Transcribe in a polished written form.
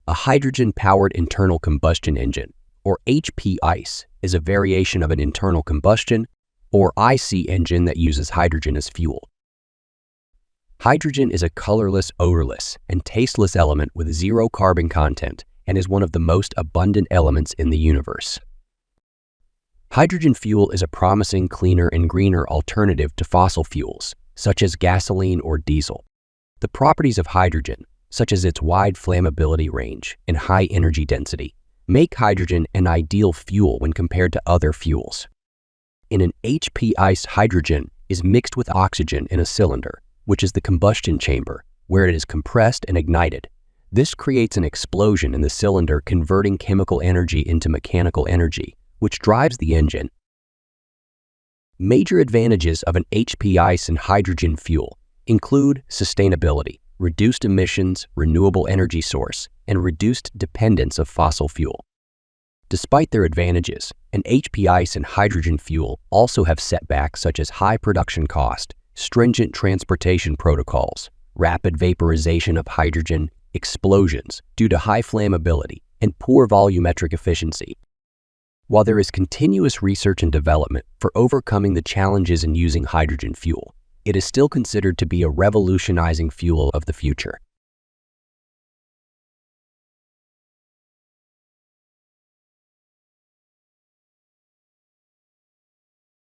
A hydrogen-powered internal combustion engine, or HPICE, is a variation of an internal combustion, or IC engine that uses hydrogen as fuel. Hydrogen is a colorless, odorless, and tasteless element with zero carbon content and is one of the most abundant elements in the universe. Hydrogen fuel is a promising, cleaner, and greener alternative to fossil fuels, such as gasoline or diesel. The properties of hydrogen, such as its wide flammability range and high energy density, make hydrogen an ideal fuel when compared to other fuels. In an HPICE, hydrogen is mixed with oxygen in a cylinder, which is the combustion chamber, where it is compressed and ignited. This creates an explosion in the cylinder, converting chemical energy into mechanical energy, which drives the engine. Major advantages of an HPICE and hydrogen fuel include sustainability, reduced emissions, renewable energy source, and reduced dependence of fossil fuel. Despite their advantages, an HPICE and hydrogen fuel also have setbacks such as high production cost, stringent transportation protocols, rapid vaporization of hydrogen, explosions due to high flammability, and poor volumetric efficiency. While there is continuous research and development for overcoming the challenges in using hydrogen fuel, it is still considered to be a revolutionizing fuel of the future.